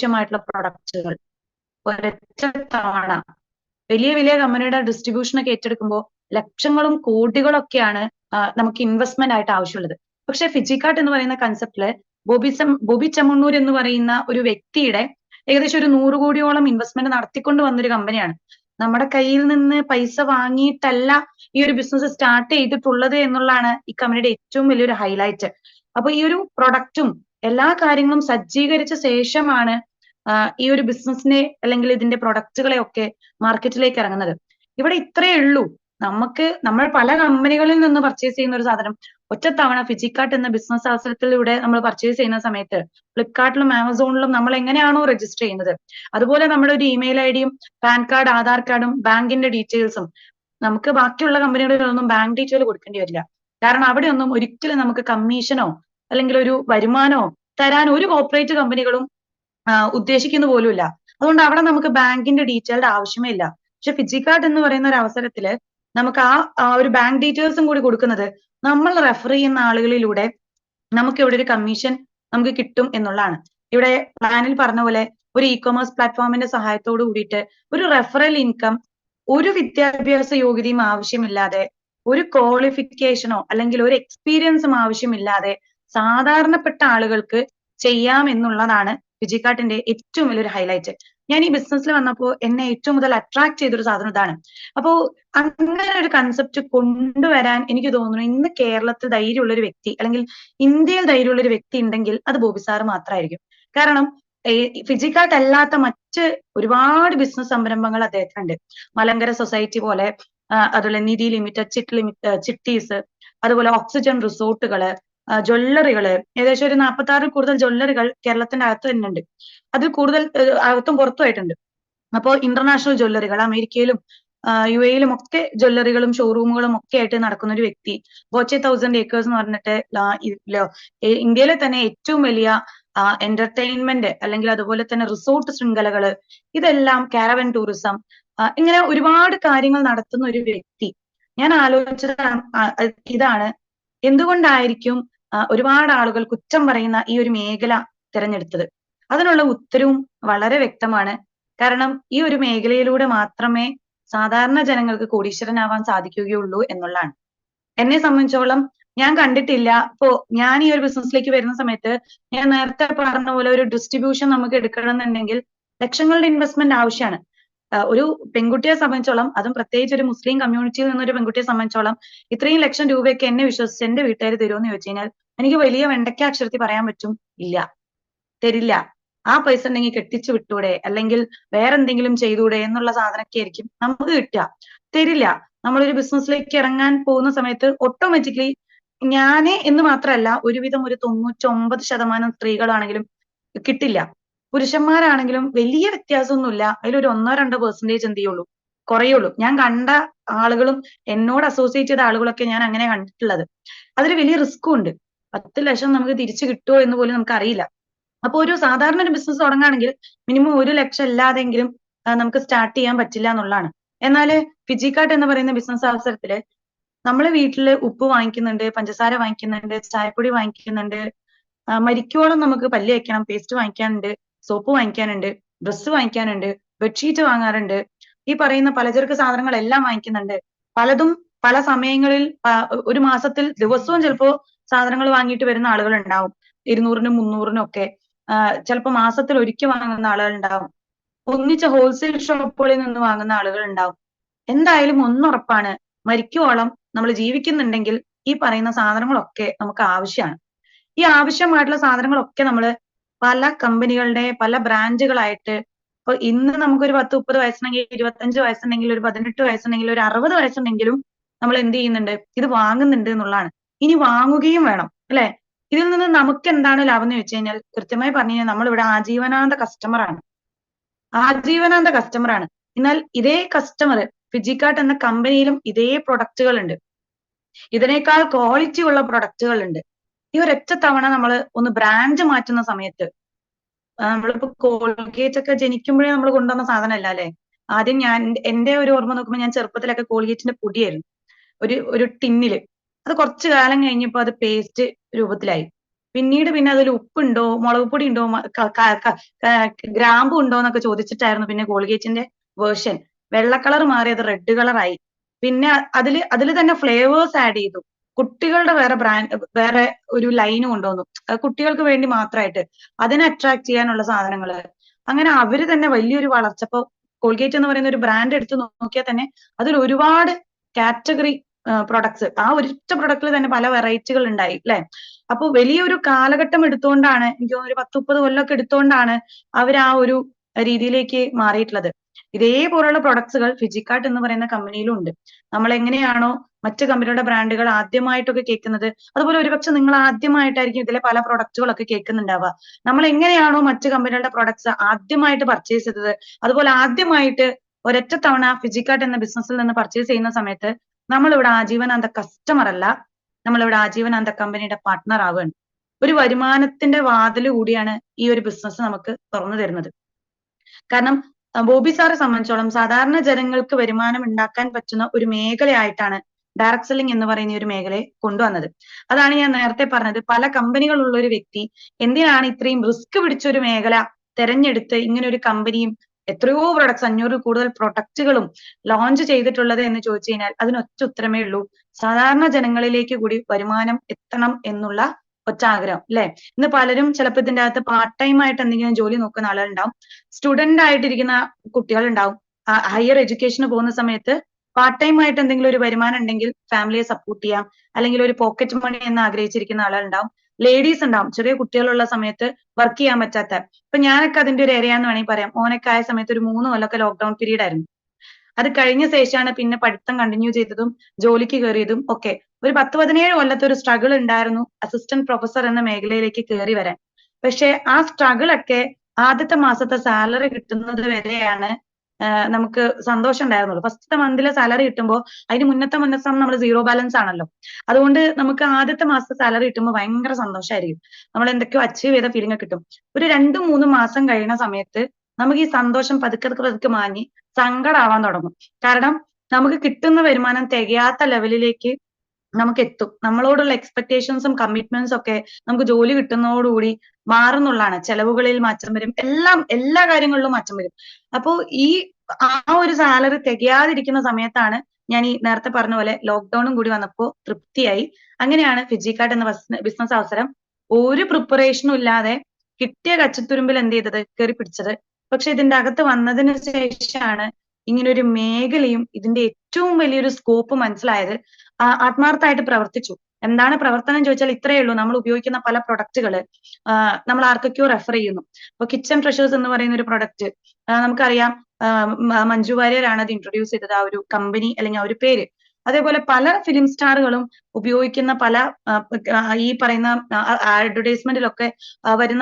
ആവശ്യമായിട്ടുള്ള പ്രൊഡക്റ്റുകൾ ഒരൊറ്റ തവണ വലിയ വലിയ കമ്പനിയുടെ ഡിസ്ട്രിബ്യൂഷനൊക്കെ ഏറ്റെടുക്കുമ്പോൾ ലക്ഷങ്ങളും കോടികളൊക്കെയാണ് നമുക്ക് ഇൻവെസ്റ്റ്മെന്റ് ആയിട്ട് ആവശ്യമുള്ളത്. പക്ഷെ ഫിജിക്കാർട്ട് എന്ന് പറയുന്ന കൺസെപ്റ്റില് ബോബി ചെമ്മണ്ണൂർ എന്ന് പറയുന്ന ഒരു വ്യക്തിയുടെ ഏകദേശം ഒരു 100 കോടിയോളം ഇൻവെസ്റ്റ്മെന്റ് നടത്തിക്കൊണ്ട് വന്നൊരു കമ്പനിയാണ്. നമ്മുടെ കയ്യിൽ നിന്ന് പൈസ വാങ്ങിയിട്ടല്ല ഈ ഒരു ബിസിനസ് സ്റ്റാർട്ട് ചെയ്തിട്ടുള്ളത് എന്നുള്ളതാണ് ഈ കമ്പനിയുടെ ഏറ്റവും വലിയൊരു ഹൈലൈറ്റ്. അപ്പൊ ഈ ഒരു പ്രൊഡക്റ്റും എല്ലാ കാര്യങ്ങളും സജ്ജീകരിച്ച ശേഷമാണ് ഈ ഒരു ബിസിനസിനെ അല്ലെങ്കിൽ ഇതിന്റെ പ്രൊഡക്റ്റുകളെ ഒക്കെ മാർക്കറ്റിലേക്ക് ഇറങ്ങുന്നത്. ഇവിടെ ഇത്രയേ ഉള്ളൂ. നമ്മൾ പല കമ്പനികളിൽ നിന്ന് പർച്ചേസ് ചെയ്യുന്ന ഒരു സാധനം ഒറ്റത്തവണ ഫിജിക്കാർട്ട് എന്ന ബിസിനസ് അവസരത്തിലൂടെ നമ്മൾ പർച്ചേസ് ചെയ്യുന്ന സമയത്ത് ഫ്ലിപ്കാർട്ടിലും ആമസോണിലും നമ്മൾ എങ്ങനെയാണോ രജിസ്റ്റർ ചെയ്യുന്നത് അതുപോലെ നമ്മുടെ ഒരു ഇമെയിൽ ഐ ഡിയും പാൻ കാർഡ്, ആധാർ കാർഡും ബാങ്കിന്റെ ഡീറ്റെയിൽസും നമുക്ക് ബാക്കിയുള്ള കമ്പനികളിലൊന്നും ബാങ്ക് ഡീറ്റെയിൽ കൊടുക്കേണ്ടി വരില്ല. കാരണം അവിടെയൊന്നും ഒരിക്കലും നമുക്ക് കമ്മീഷനോ അല്ലെങ്കിൽ ഒരു വരുമാനമോ തരാൻ ഒരു കോർപ്പറേറ്റ് കമ്പനികളും ഉദ്ദേശിക്കുന്ന പോലുമില്ല. അതുകൊണ്ട് അവിടെ നമുക്ക് ബാങ്കിന്റെ ഡീറ്റെയിൽഡ് ആവശ്യമേ ഇല്ല. പക്ഷെ ഫിജിക്കാർട്ട് എന്ന് പറയുന്ന ഒരു അവസരത്തില് നമുക്ക് ആ ഒരു ബാങ്ക് ഡീറ്റെയിൽസും കൂടി കൊടുക്കുന്നത് നമ്മൾ റെഫർ ചെയ്യുന്ന ആളുകളിലൂടെ നമുക്ക് ഇവിടെ ഒരു കമ്മീഷൻ നമുക്ക് കിട്ടും എന്നുള്ളതാണ്. ഇവിടെ പ്ലാനിൽ പറഞ്ഞ പോലെ ഒരു ഇ കൊമേഴ്സ് പ്ലാറ്റ്ഫോമിന്റെ സഹായത്തോട് കൂടിയിട്ട് ഒരു റെഫറൽ ഇൻകം ഒരു വിദ്യാഭ്യാസ യോഗ്യതയും ആവശ്യമില്ലാതെ ഒരു ക്വാളിഫിക്കേഷനോ അല്ലെങ്കിൽ ഒരു എക്സ്പീരിയൻസും ആവശ്യമില്ലാതെ സാധാരണപ്പെട്ട ആളുകൾക്ക് ചെയ്യാം എന്നുള്ളതാണ് ഫിജിക്കാർട്ടിന്റെ ഏറ്റവും വലിയൊരു ഹൈലൈറ്റ്. ഞാൻ ഈ ബിസിനസ്സിൽ വന്നപ്പോ എന്നെ ഏറ്റവും കൂടുതൽ അട്രാക്ട് ചെയ്തൊരു സാധനം ഇതാണ്. അപ്പോ അങ്ങനെ ഒരു കൺസെപ്റ്റ് കൊണ്ടുവരാൻ എനിക്ക് തോന്നുന്നു ഇന്ന് കേരളത്തിൽ ധൈര്യമുള്ള ഒരു വ്യക്തി അല്ലെങ്കിൽ ഇന്ത്യയിൽ ധൈര്യമുള്ള ഒരു വ്യക്തി ഉണ്ടെങ്കിൽ അത് ബോബി സാർ മാത്രമായിരിക്കും. കാരണം ഫിജിക്കാർട്ട് അല്ലാത്ത മറ്റ് ഒരുപാട് ബിസിനസ് സംരംഭങ്ങൾ അദ്ദേഹത്തിനുണ്ട്. മലങ്കര സൊസൈറ്റി പോലെ, അതുപോലെ നിധി ലിമിറ്റഡ്, ചിട്ടീസ്, അതുപോലെ ഓക്സിജൻ റിസോർട്ടുകള്, ജ്വല്ലറികള്, ഏകദേശം ഒരു 46 കൂടുതൽ ജ്വല്ലറികൾ കേരളത്തിന്റെ അകത്ത് തന്നെ ഉണ്ട്. അതിൽ കൂടുതൽ അകത്തും പുറത്തുമായിട്ടുണ്ട്. അപ്പോ ഇന്റർനാഷണൽ ജ്വല്ലറികൾ അമേരിക്കയിലും UAE-യിലും ഒക്കെ ജ്വല്ലറികളും ഷോറൂമുകളും ഒക്കെ ആയിട്ട് നടക്കുന്ന ഒരു വ്യക്തി. ബോച്ചെ 1000 ഏക്കേഴ്സ് എന്ന് പറഞ്ഞിട്ട് ഇന്ത്യയിലെ തന്നെ ഏറ്റവും വലിയ എന്റർടൈൻമെന്റ് അല്ലെങ്കിൽ അതുപോലെ തന്നെ റിസോർട്ട് ശൃംഖലകള്, ഇതെല്ലാം കാരവൻ ടൂറിസം, ഇങ്ങനെ ഒരുപാട് കാര്യങ്ങൾ നടത്തുന്ന ഒരു വ്യക്തി. ഞാൻ ആലോചിച്ചത് ഇതാണ്, എന്തുകൊണ്ടായിരിക്കും ഒരുപാട് ആളുകൾ കുറ്റം പറയുന്ന ഈ ഒരു മേഖല തിരഞ്ഞെടുത്തത്? അതിനുള്ള ഉത്തരവും വളരെ വ്യക്തമാണ്. കാരണം ഈ ഒരു മേഖലയിലൂടെ മാത്രമേ സാധാരണ ജനങ്ങൾക്ക് കോടീശ്വരനാവാൻ സാധിക്കുകയുള്ളൂ എന്നുള്ളതാണ്. എന്നെ സംബന്ധിച്ചോളം ഞാൻ കണ്ടിട്ടില്ല. ഇപ്പോ ഞാൻ ഈ ഒരു ബിസിനസ്സിലേക്ക് വരുന്ന സമയത്ത് ഞാൻ നേരത്തെ പറഞ്ഞ പോലെ ഒരു ഡിസ്ട്രിബ്യൂഷൻ നമുക്ക് എടുക്കണമെന്നുണ്ടെങ്കിൽ ലക്ഷങ്ങളുടെ ഇൻവെസ്റ്റ്മെന്റ് ആവശ്യമാണ്. ഒരു പെൺകുട്ടിയെ സംബന്ധിച്ചോളം, അതും പ്രത്യേകിച്ച് ഒരു മുസ്ലിം കമ്മ്യൂണിറ്റിയിൽ നിന്നൊരു പെൺകുട്ടിയെ സംബന്ധിച്ചോളം ഇത്രയും ലക്ഷം രൂപയൊക്കെ എന്നെ വിശ്വസിച്ച് എന്റെ വീട്ടുകാർ തരുമെന്ന് ചോദിച്ചു കഴിഞ്ഞാൽ എനിക്ക് വലിയ വെണ്ടയ്ക്ക അക്ഷരത്തിൽ പറയാൻ പറ്റും, ഇല്ല, തരില്ല. ആ പൈസ ഉണ്ടെങ്കിൽ കെട്ടിച്ചു വിട്ടൂടെ അല്ലെങ്കിൽ വേറെ എന്തെങ്കിലും ചെയ്തൂടെ എന്നുള്ള സാധനമൊക്കെ ആയിരിക്കും നമുക്ക് കിട്ടുക. തരില്ല. നമ്മളൊരു ബിസിനസ്സിലേക്ക് ഇറങ്ങാൻ പോകുന്ന സമയത്ത് ഓട്ടോമാറ്റിക്കലി ഞാന് എന്ന് മാത്രമല്ല ഒരുവിധം ഒരു 99% സ്ത്രീകളാണെങ്കിലും കിട്ടില്ല. പുരുഷന്മാരാണെങ്കിലും വലിയ വ്യത്യാസമൊന്നുമില്ല. അതിലൊരു 1-2% എന്ത് ചെയ്യുള്ളൂ, കുറയുള്ളൂ. ഞാൻ കണ്ട ആളുകളും എന്നോട് അസോസിയേറ്റ് ചെയ്ത ആളുകളൊക്കെ ഞാൻ അങ്ങനെ കണ്ടിട്ടുള്ളത്. അതിൽ വലിയ റിസ്ക്കും ഉണ്ട്. 10 ലക്ഷം നമുക്ക് തിരിച്ചു കിട്ടുമോ എന്ന് പോലും നമുക്ക് അറിയില്ല. അപ്പൊ ഒരു സാധാരണ ഒരു ബിസിനസ് തുടങ്ങുകയാണെങ്കിൽ മിനിമം 1 ലക്ഷം ഇല്ലാതെങ്കിലും നമുക്ക് സ്റ്റാർട്ട് ചെയ്യാൻ പറ്റില്ല എന്നുള്ളതാണ്. എന്നാല് ഫിജിക്കാർട്ട് എന്ന് പറയുന്ന ബിസിനസ് അവസരത്തില് നമ്മള് വീട്ടില് ഉപ്പ് വാങ്ങിക്കുന്നുണ്ട്, പഞ്ചസാര വാങ്ങിക്കുന്നുണ്ട്, ചായപ്പൊടി വാങ്ങിക്കുന്നുണ്ട്, മരിക്കോളം നമുക്ക് പല്ല് വയ്ക്കണം, പേസ്റ്റ് വാങ്ങിക്കാനുണ്ട്, സോപ്പ് വാങ്ങിക്കാനുണ്ട്, ഡ്രസ്സ് വാങ്ങിക്കാനുണ്ട്, ബെഡ്ഷീറ്റ് വാങ്ങാറുണ്ട്, ഈ പറയുന്ന പലചരക്ക് സാധനങ്ങളെല്ലാം വാങ്ങിക്കുന്നുണ്ട്. പലതും പല സമയങ്ങളിൽ ഒരു മാസത്തിൽ ദിവസവും ചിലപ്പോ സാധനങ്ങൾ വാങ്ങിയിട്ട് വരുന്ന ആളുകൾ ഉണ്ടാവും. 200-നും 300-നും ഒക്കെ. ചിലപ്പോ മാസത്തിൽ ഒരിക്കൽ വാങ്ങുന്ന ആളുകൾ ഉണ്ടാവും. ഒന്നിച്ച ഹോൾസെയിൽ ഷോപ്പുകളിൽ നിന്ന് വാങ്ങുന്ന ആളുകൾ ഉണ്ടാവും. എന്തായാലും ഒന്നുറപ്പാണ്, മരിക്കുവോളം നമ്മൾ ജീവിക്കുന്നുണ്ടെങ്കിൽ ഈ പറയുന്ന സാധനങ്ങളൊക്കെ നമുക്ക് ആവശ്യമാണ്. ഈ ആവശ്യമായിട്ടുള്ള സാധനങ്ങളൊക്കെ നമ്മൾ പല കമ്പനികളുടെ പല ബ്രാൻഡുകളായിട്ട്, ഇപ്പൊ ഇന്ന് നമുക്കൊരു 10-30 വയസ്സുണ്ടെങ്കിൽ, 25 വയസ്സുണ്ടെങ്കിൽ, ഒരു 18 വയസ്സുണ്ടെങ്കിൽ, ഒരു 60 വയസ്സുണ്ടെങ്കിലും നമ്മൾ എന്ത് ചെയ്യുന്നുണ്ട്, ഇത് വാങ്ങുന്നുണ്ട് എന്നുള്ളതാണ്. ഇനി വാങ്ങുകയും വേണം, അല്ലെ? ഇതിൽ നിന്ന് നമുക്ക് എന്താണ് ലാഭം എന്ന് ചോദിച്ചു കഴിഞ്ഞാൽ കൃത്യമായി പറഞ്ഞു കഴിഞ്ഞാൽ നമ്മളിവിടെ ആജീവനാന്ത കസ്റ്റമറാണ്. എന്നാൽ ഇതേ കസ്റ്റമർ ഫിജിക്കാർട്ട് എന്ന കമ്പനിയിലും ഇതേ പ്രൊഡക്റ്റുകൾ ഉണ്ട്. ഇതിനേക്കാൾ ക്വാളിറ്റി ഉള്ള പ്രൊഡക്റ്റുകൾ ഉണ്ട്. ഈ ഒരൊറ്റ തവണ നമ്മൾ ഒന്ന് ബ്രാൻഡ് മാറ്റുന്ന സമയത്ത്, നമ്മളിപ്പോ കോൾഗേറ്റ് ഒക്കെ ജനിക്കുമ്പോഴേ നമ്മൾ കൊണ്ടുവന്ന സാധനമല്ല അല്ലെ. ആദ്യം എന്റെ ഒരു ഓർമ്മ നോക്കുമ്പോൾ ഞാൻ ചെറുപ്പത്തിലൊക്കെ കോൾഗേറ്റിന്റെ പൊടിയായിരുന്നു ഒരു ടിന്നില്. അത് കുറച്ചു കാലം കഴിഞ്ഞപ്പോ അത് പേസ്റ്റ് രൂപത്തിലായി. പിന്നീട് പിന്നെ അതിൽ ഉപ്പുണ്ടോ, മുളക് പൊടി ഉണ്ടോ, ഗ്രാമ്പു ഉണ്ടോ എന്നൊക്കെ ചോദിച്ചിട്ടായിരുന്നു പിന്നെ കോൾഗേറ്റിന്റെ വേർഷൻ. വെള്ള കളർ മാറി അത് റെഡ് കളറായി. പിന്നെ അതില് തന്നെ ഫ്ലേവേഴ്സ് ആഡ് ചെയ്തു. കുട്ടികളുടെ വേറെ ഒരു ലൈന് കൊണ്ടുവന്നു. കുട്ടികൾക്ക് വേണ്ടി മാത്രമായിട്ട് അതിനെ അട്രാക്ട് ചെയ്യാനുള്ള സാധനങ്ങള്. അങ്ങനെ അവര് തന്നെ വലിയൊരു വളർച്ച. ഇപ്പൊ കോൾഗേറ്റ് എന്ന് പറയുന്ന ഒരു ബ്രാൻഡ് എടുത്ത് നോക്കിയാൽ തന്നെ അതിൽ ഒരുപാട് കാറ്റഗറി പ്രൊഡക്ട്സ്, ആ ഒരൊറ്റ പ്രൊഡക്റ്റിൽ തന്നെ പല വെറൈറ്റികൾ ഉണ്ടായി അല്ലെ. അപ്പൊ വലിയൊരു കാലഘട്ടം എടുത്തുകൊണ്ടാണ്, എനിക്ക് തോന്നുന്നു ഒരു 10-30 കൊല്ലമൊക്കെ എടുത്തുകൊണ്ടാണ് അവർ ആ ഒരു രീതിയിലേക്ക് മാറിയിട്ടുള്ളത്. ഇതേപോലുള്ള പ്രൊഡക്ട്സുകൾ ഫിജിക്കാർട്ട് എന്ന് പറയുന്ന കമ്പനിയിലും ഉണ്ട്. നമ്മൾ എങ്ങനെയാണോ മറ്റു കമ്പനിയുടെ ബ്രാൻഡുകൾ ആദ്യമായിട്ടൊക്കെ കേൾക്കുന്നത്, അതുപോലെ ഒരുപക്ഷെ നിങ്ങൾ ആദ്യമായിട്ടായിരിക്കും ഇതിലെ പല പ്രൊഡക്റ്റുകളൊക്കെ കേൾക്കുന്നുണ്ടാവുക. നമ്മൾ എങ്ങനെയാണോ മറ്റു കമ്പനികളുടെ പ്രൊഡക്ട്സ് ആദ്യമായിട്ട് പർച്ചേസ് ചെയ്തത്, അതുപോലെ ആദ്യമായിട്ട് ഒരൊറ്റ തവണ ഫിജിക്കാർട്ട് എന്ന ബിസിനസ്സിൽ നിന്ന് പർച്ചേസ് ചെയ്യുന്ന സമയത്ത് നമ്മളിവിടെ ആജീവനാന്ത കസ്റ്റമർ അല്ല, നമ്മളിവിടെ ആജീവനാന്ത കമ്പനിയുടെ പാർട്ട്ണർ ആവുകയാണ്. ഒരു വരുമാനത്തിന്റെ വാതിൽ കൂടിയാണ് ഈ ഒരു ബിസിനസ് നമുക്ക് തുറന്നു തരുന്നത്. കാരണം ബോബി സാറെ സംബന്ധിച്ചോളം സാധാരണ ജനങ്ങൾക്ക് വരുമാനം ഉണ്ടാക്കാൻ പറ്റുന്ന ഒരു മേഖലയായിട്ടാണ് ഡയറക്ട് സെല്ലിംഗ് എന്ന് പറയുന്ന ഒരു മേഖലയെ കൊണ്ടുവന്നത്. അതാണ് ഞാൻ നേരത്തെ പറഞ്ഞത്, പല കമ്പനികളുള്ള ഒരു വ്യക്തി എന്തിനാണ് ഇത്രയും റിസ്ക് പിടിച്ച ഒരു മേഖല തെരഞ്ഞെടുത്ത് ഇങ്ങനെ ഒരു കമ്പനിയും എത്രയോ പ്രൊഡക്ട്സ് 500 കൂടുതൽ പ്രൊഡക്റ്റുകളും ലോഞ്ച് ചെയ്തിട്ടുള്ളത് എന്ന് ചോദിച്ചു കഴിഞ്ഞാൽ അതിനൊറ്റ ഉത്തരമേ ഉള്ളൂ, സാധാരണ ജനങ്ങളിലേക്ക് കൂടി വരുമാനം എത്തണം എന്നുള്ള ഒറ്റ ആഗ്രഹം അല്ലെ. ഇന്ന് പലരും ചിലപ്പോൾ ഇതിന്റെ അകത്ത് പാർട്ട് ടൈം ആയിട്ട് എന്തെങ്കിലും ജോലി നോക്കുന്ന ആളുകളുണ്ടാവും, സ്റ്റുഡന്റ് ആയിട്ടിരിക്കുന്ന കുട്ടികൾ ഉണ്ടാവും, ഹയർ എഡ്യൂക്കേഷന് പോകുന്ന സമയത്ത് പാർട്ട് ടൈം ആയിട്ട് എന്തെങ്കിലും ഒരു വരുമാനം ഉണ്ടെങ്കിൽ ഫാമിലിയെ സപ്പോർട്ട് ചെയ്യാം, അല്ലെങ്കിൽ ഒരു പോക്കറ്റ് മണി എന്ന് ആഗ്രഹിച്ചിരിക്കുന്ന ആളുകളുണ്ടാവും, ലേഡീസ് ഉണ്ടാവും ചെറിയ കുട്ടികളുള്ള സമയത്ത് വർക്ക് ചെയ്യാൻ പറ്റാത്ത. ഇപ്പൊ ഞാനൊക്കെ അതിന്റെ ഒരു ഏരിയ എന്ന് വേണമെങ്കിൽ പറയാം. മോനൊക്കെ ആയ സമയത്ത് ഒരു 3 കൊല്ലമൊക്കെ ലോക്ക്ഡൌൺ പീരീഡ് ആയിരുന്നു. അത് കഴിഞ്ഞ ശേഷമാണ് പിന്നെ പഠിത്തം കണ്ടിന്യൂ ചെയ്തതും ജോലിക്ക് കയറിയതും ഒക്കെ. ഒരു 10-17 കൊല്ലത്തെ ഒരു സ്ട്രഗിൾ ഉണ്ടായിരുന്നു അസിസ്റ്റന്റ് പ്രൊഫസർ എന്ന മേഖലയിലേക്ക് കയറി വരാൻ. പക്ഷെ ആ സ്ട്രഗിൾ ഒക്കെ ആദ്യത്തെ മാസത്തെ സാലറി കിട്ടുന്നത് വരെയാണ് നമുക്ക് സന്തോഷം ഉണ്ടായിരുന്നുള്ളൂ. ഫസ്റ്റത്തെ മന്തിലെ സാലറി കിട്ടുമ്പോൾ അതിന് മുന്നത്തെ നമ്മൾ സീറോ ബാലൻസ് ആണല്ലോ. അതുകൊണ്ട് നമുക്ക് ആദ്യത്തെ മാസത്തെ സാലറി കിട്ടുമ്പോൾ ഭയങ്കര സന്തോഷമായിരിക്കും, നമ്മൾ എന്തൊക്കെയോ അച്ചീവ് ചെയ്ത ഫീലിംഗ് കിട്ടും. ഒരു 2-3 മാസം കഴിയുന്ന സമയത്ത് നമുക്ക് ഈ സന്തോഷം പതുക്കെ പതുക്കെ മാഞ്ഞ് സങ്കടാവാൻ തുടങ്ങും. കാരണം നമുക്ക് കിട്ടുന്ന വരുമാനം തികയാത്ത ലെവലിലേക്ക് നമുക്ക് എത്തും. നമ്മളോടുള്ള എക്സ്പെക്ടേഷൻസും കമ്മിറ്റ്മെന്റ്സും ഒക്കെ നമുക്ക് ജോലി കിട്ടുന്നതോടുകൂടി മാറുന്നുള്ളതാണ്. ചെലവുകളിൽ മാറ്റം വരും, എല്ലാ കാര്യങ്ങളിലും മാറ്റം വരും. അപ്പോ ആ ഒരു സാലറി തികയാതിരിക്കുന്ന സമയത്താണ് ഞാൻ ഈ നേരത്തെ പറഞ്ഞ പോലെ ലോക്ക്ഡൌണും കൂടി വന്നപ്പോ തൃപ്തിയായി. അങ്ങനെയാണ് ഫിജിക്കാർട്ട് എന്ന ബിസിനസ് അവസരം ഒരു പ്രിപ്പറേഷനും ഇല്ലാതെ കിട്ടിയ കച്ചത്തുരുമ്പിൽ എന്ത് ചെയ്തത്, കയറി പിടിച്ചത്. പക്ഷെ ഇതിന്റെ അകത്ത് വന്നതിന് ശേഷമാണ് ഇങ്ങനൊരു മേഖലയും ഇതിന്റെ ഏറ്റവും വലിയൊരു സ്കോപ്പ് മനസ്സിലായത്. ആത്മാർത്ഥമായിട്ട് പ്രവർത്തിച്ചു. എന്താണ് പ്രവർത്തനം ചോദിച്ചാൽ ഇത്രയേ ഉള്ളൂ. നമ്മൾ ഉപയോഗിക്കുന്ന പല പ്രൊഡക്റ്റുകള് നമ്മൾ ആർക്കൊക്കെയോ റെഫർ ചെയ്യുന്നു. ഇപ്പൊ കിച്ചൺ ട്രഷേഴ്സ് എന്ന് പറയുന്ന ഒരു പ്രൊഡക്റ്റ് നമുക്കറിയാം, മഞ്ജു വാര്യരാണ് അത് ഇൻട്രൊഡ്യൂസ് ചെയ്തത്, ആ ഒരു കമ്പനി അല്ലെങ്കിൽ ആ ഒരു പേര്. അതേപോലെ പല ഫിലിം സ്റ്റാറുകളും ഉപയോഗിക്കുന്ന പല ഈ പറയുന്ന അഡ്വർടൈസ്മെന്റിലൊക്കെ വരുന്ന